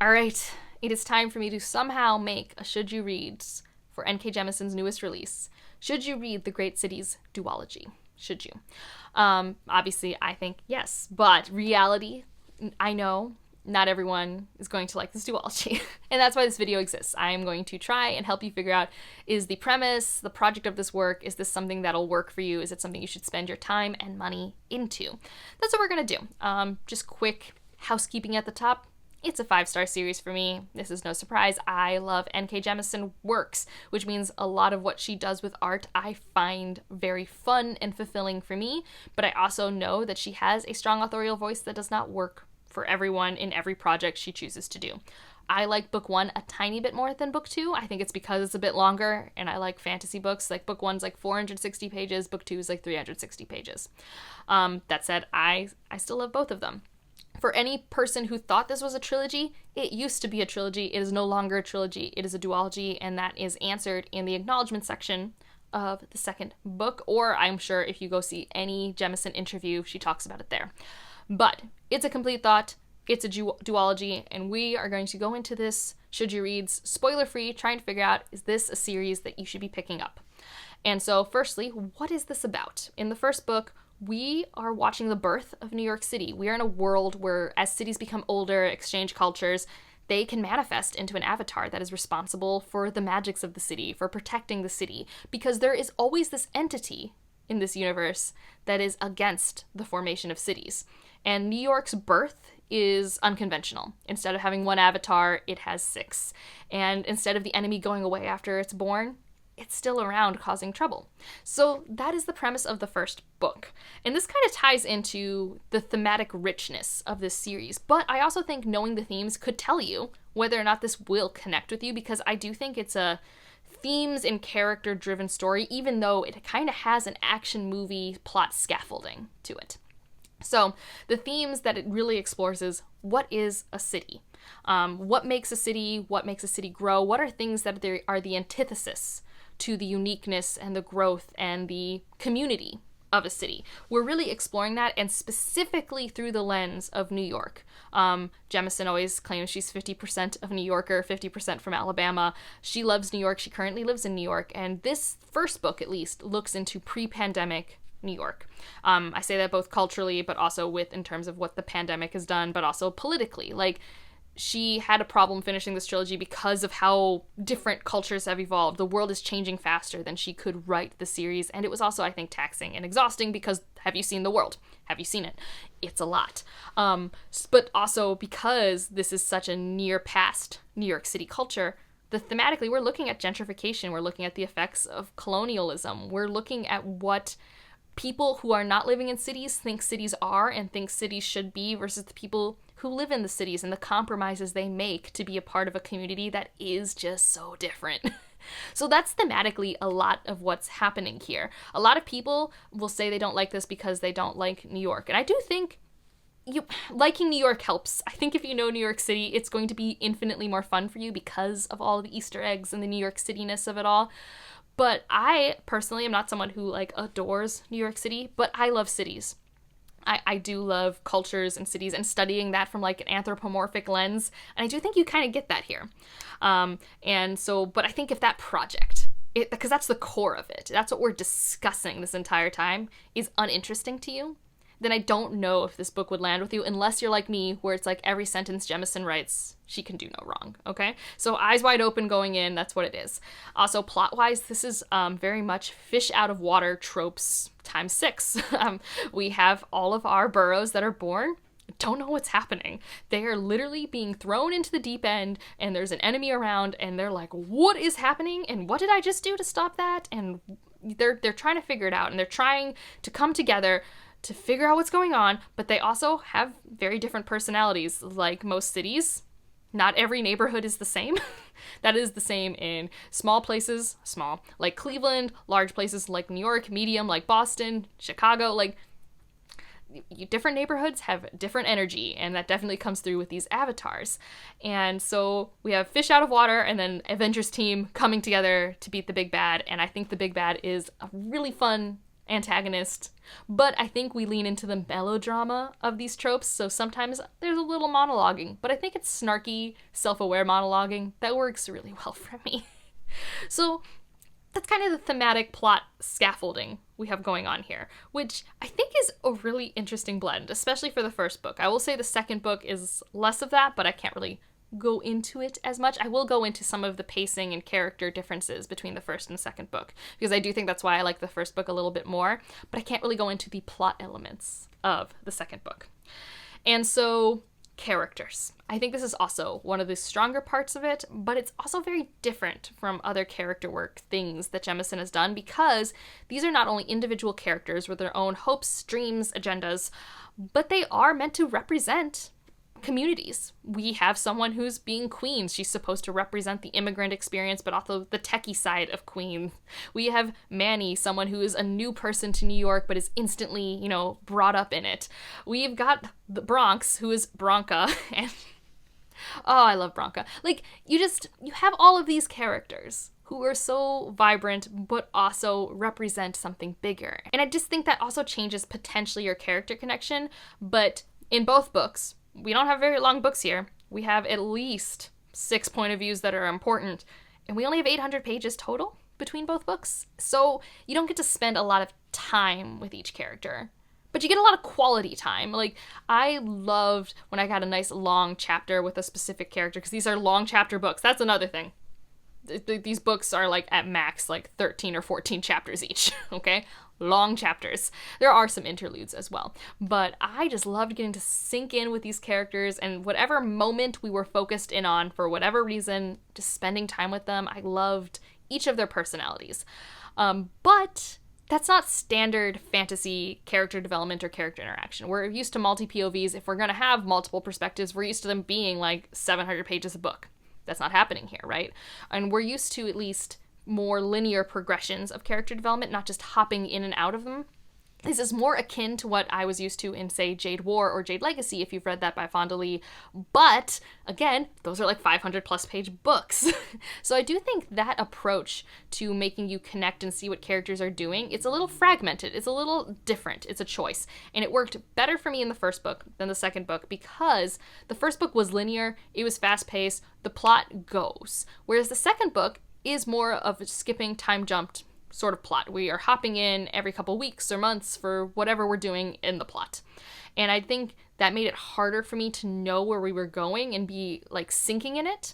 All right, it is time for me to somehow make a Should You Reads for N.K. Jemison's newest release. Should you read The Great Cities Duology? Should you? Obviously, I think yes, but reality, I know not everyone is going to like this duology, and that's why this video exists. I am going to try and help you figure out, is the premise, the project of this work, is this something that'll work for you? Is it something you should spend your time and money into? That's what we're gonna do. Just quick housekeeping at the top. It's a 5-star series for me. This is no surprise. I love N.K. Jemisin works, which means a lot of what she does with art I find very fun and fulfilling for me, but I also know that she has a strong authorial voice that does not work for everyone in every project she chooses to do. I like book 1 a tiny bit more than book 2. I think it's because it's a bit longer, and I like fantasy books. Like book 1's like 460 pages, book 2 is like 360 pages. That said, I still love both of them. For any person who thought this was a trilogy, it used to be a trilogy. It is no longer a trilogy. It is a duology, and that is answered in the acknowledgement section of the second book, or I'm sure if you go see any Jemisin interview, she talks about it there. But it's a complete thought. It's a duology, and we are going to go into this Should You Reads spoiler-free, trying to figure out, is this a series that you should be picking up? And so firstly, what is this about? In the first book, we are watching the birth of New York City. We are in a world where as cities become older, exchange cultures, they can manifest into an avatar that is responsible for the magics of the city, for protecting the city, because there is always this entity in this universe that is against the formation of cities. And New York's birth is unconventional. Instead of having one avatar, it has 6. And instead of the enemy going away after it's born, it's still around causing trouble. So that is the premise of the first book. And this kind of ties into the thematic richness of this series. But I also think knowing the themes could tell you whether or not this will connect with you, because I do think it's a themes and character-driven story, even though it kind of has an action movie plot scaffolding to it. So the themes that it really explores is, what is a city? What makes a city? What makes a city grow? What are things that are the antithesis to the uniqueness and the growth and the community of a city? We're really exploring that, and specifically through the lens of New York. Jemisin always claims she's 50% of New Yorker, 50% from Alabama. She loves New York. She currently lives in New York, and this first book, at least, looks into pre-pandemic New York. I say that both culturally, but also in terms of what the pandemic has done, but also politically. Like, she had a problem finishing this trilogy because of how different cultures have evolved. The world is changing faster than she could write the series, and it was also, I think, taxing and exhausting because, have you seen the world? Have you seen it? It's a lot. But also because this is such a near past New York City culture, thematically, we're looking at gentrification, we're looking at the effects of colonialism, we're looking at what people who are not living in cities think cities are and think cities should be versus the people who live in the cities and the compromises they make to be a part of a community that is just so different. So that's thematically a lot of what's happening here. A lot of people will say they don't like this because they don't like New York. And I do think liking New York helps. I think if you know New York City, it's going to be infinitely more fun for you because of all the Easter eggs and the New York City-ness of it all. But I personally am not someone who adores New York City, but I love cities. I do love cultures and cities and studying that from an anthropomorphic lens. And I do think you kind of get that here. But I think if that project, because that's the core of it, that's what we're discussing this entire time, is uninteresting to you, then I don't know if this book would land with you, unless you're like me, where it's every sentence Jemisin writes, she can do no wrong, okay? So eyes wide open going in, that's what it is. Also, plot-wise, this is very much fish out of water tropes times 6. We have all of our boroughs that are born, don't know what's happening. They are literally being thrown into the deep end, and there's an enemy around, and they're like, what is happening, and what did I just do to stop that? And they're trying to figure it out, and they're trying to come together to figure out what's going on, but they also have very different personalities. Like most cities, not every neighborhood is the same. That is the same in small places, small, like Cleveland, large places like New York, medium, like Boston, Chicago, different neighborhoods have different energy, and that definitely comes through with these avatars. And so we have fish out of water, and then Avengers team coming together to beat the big bad, and I think the big bad is a really fun antagonist, but I think we lean into the melodrama of these tropes, so sometimes there's a little monologuing, but I think it's snarky, self-aware monologuing that works really well for me. So that's kind of the thematic plot scaffolding we have going on here, which I think is a really interesting blend, especially for the first book. I will say the second book is less of that, but I can't really go into it as much. I will go into some of the pacing and character differences between the first and second book, because I do think that's why I like the first book a little bit more, but I can't really go into the plot elements of the second book. And so, characters. I think this is also one of the stronger parts of it, but it's also very different from other character work things that Jemisin has done, because these are not only individual characters with their own hopes, dreams, agendas, but they are meant to represent communities. We have someone who's being Queen. She's supposed to represent the immigrant experience, but also the techie side of Queen. We have Manny, someone who is a new person to New York, but is instantly, brought up in it. We've got the Bronx, who is Bronca, and oh, I love Bronca. Like, you have all of these characters who are so vibrant, but also represent something bigger. And I just think that also changes potentially your character connection, but in both books, we don't have very long books here. We have at least 6 point of views that are important, and we only have 800 pages total between both books. So you don't get to spend a lot of time with each character, but you get a lot of quality time. Like, I loved when I got a nice long chapter with a specific character, because these are long chapter books. That's another thing. These books are like at max like 13 or 14 chapters each, okay? Long chapters. There are some interludes as well, but I just loved getting to sink in with these characters, and whatever moment we were focused in on, for whatever reason, just spending time with them. I loved each of their personalities. But that's not standard fantasy character development or character interaction. We're used to multi-POVs. If we're going to have multiple perspectives, we're used to them being like 700 pages a book. That's not happening here, right? And we're used to at least more linear progressions of character development, not just hopping in and out of them. This is more akin to what I was used to in, say, Jade War or Jade Legacy, if you've read that by Fonda Lee. But, again, those are like 500-plus page books. So I do think that approach to making you connect and see what characters are doing, it's a little fragmented. It's a little different. It's a choice. And it worked better for me in the first book than the second book, because the first book was linear, it was fast-paced, the plot goes. Whereas the second book is more of a skipping, time-jumped sort of plot. We are hopping in every couple weeks or months for whatever we're doing in the plot. And I think that made it harder for me to know where we were going and be like sinking in it.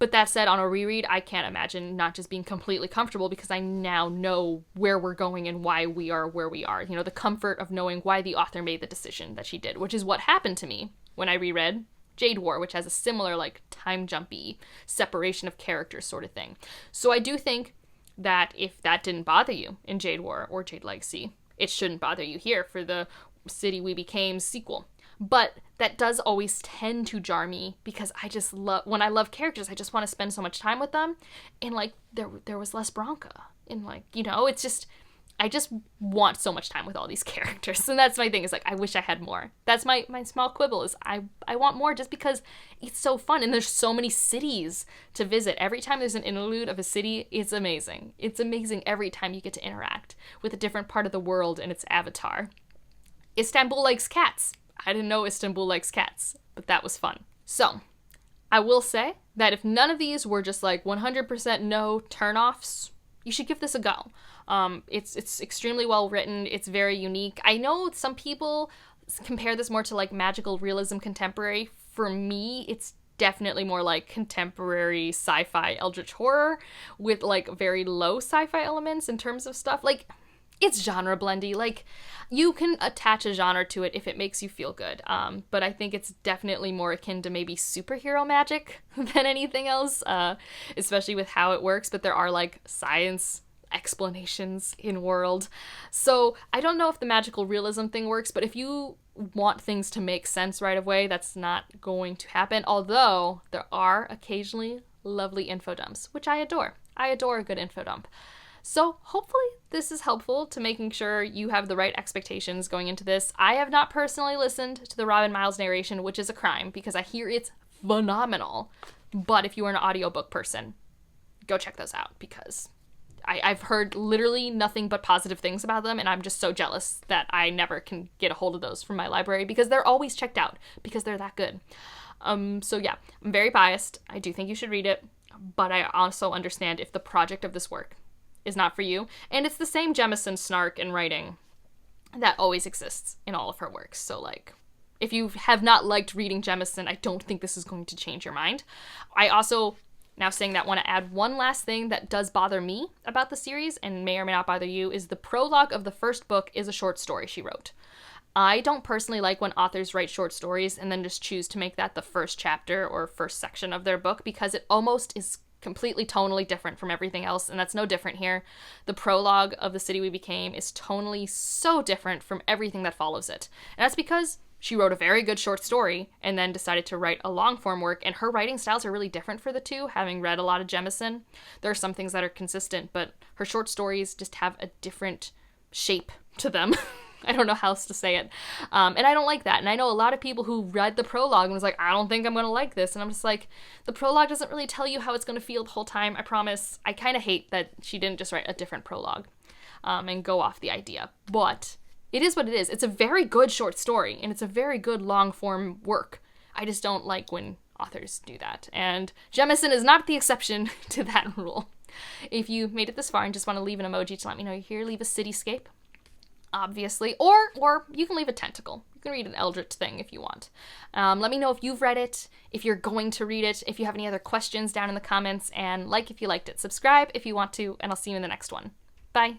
But that said, on a reread, I can't imagine not just being completely comfortable, because I now know where we're going and why we are where we are. The comfort of knowing why the author made the decision that she did, which is what happened to me when I reread Jade War, which has a similar like time jumpy separation of characters sort of thing. So I do think that if that didn't bother you in Jade War or Jade Legacy, it shouldn't bother you here for the City We Became sequel. But that does always tend to jar me, because I just love, when I love characters, I just want to spend so much time with them. And like, there was less Bronca. And like, it's just, I just want so much time with all these characters. And that's my thing, is like, I wish I had more. That's my small quibble, is I want more, just because it's so fun. And there's so many cities to visit. Every time there's an interlude of a city, it's amazing. It's amazing every time you get to interact with a different part of the world and its avatar. Istanbul likes cats. I didn't know Istanbul likes cats, but that was fun. So, I will say that if none of these were just like 100% no turnoffs, you should give this a go. It's extremely well written. It's very unique. I know some people compare this more to like magical realism contemporary. For me, it's definitely more like contemporary sci-fi eldritch horror with like very low sci-fi elements in terms of stuff. Like, it's genre blendy. Like, you can attach a genre to it if it makes you feel good. But I think it's definitely more akin to maybe superhero magic than anything else, especially with how it works. But there are like science explanations in world. So I don't know if the magical realism thing works, but if you want things to make sense right away, that's not going to happen. Although there are occasionally lovely info dumps, which I adore. I adore a good info dump. So hopefully this is helpful to making sure you have the right expectations going into this. I have not personally listened to the Robin Miles narration, which is a crime, because I hear it's phenomenal. But if you are an audiobook person, go check those out, because I've heard literally nothing but positive things about them, and I'm just so jealous that I never can get a hold of those from my library because they're always checked out because they're that good. So yeah, I'm very biased. I do think you should read it, but I also understand if the project of this work is not for you. And it's the same Jemison snark in writing that always exists in all of her works. So like, if you have not liked reading Jemison, I don't think this is going to change your mind. I also, now saying that, want to add one last thing that does bother me about the series, and may or may not bother you, is the prologue of the first book is a short story she wrote. I don't personally like when authors write short stories and then just choose to make that the first chapter or first section of their book, because it almost is completely tonally different from everything else, and that's no different here. The prologue of The City We Became is tonally so different from everything that follows it. And that's because she wrote a very good short story and then decided to write a long-form work, and her writing styles are really different for the two, having read a lot of Jemison. There are some things that are consistent, but her short stories just have a different shape to them. I don't know how else to say it. And I don't like that. And I know a lot of people who read the prologue and was like, I don't think I'm going to like this. And I'm just like, the prologue doesn't really tell you how it's going to feel the whole time, I promise. I kind of hate that she didn't just write a different prologue and go off the idea. But it is what it is. It's a very good short story, and it's a very good long-form work. I just don't like when authors do that. And Jemison is not the exception to that rule. If you made it this far and just want to leave an emoji to let me know you're here, leave a cityscape, obviously, or you can leave a tentacle. You can read an eldritch thing if you want. Let me know if you've read it, if you're going to read it, if you have any other questions down in the comments, and like if you liked it. Subscribe if you want to, and I'll see you in the next one. Bye.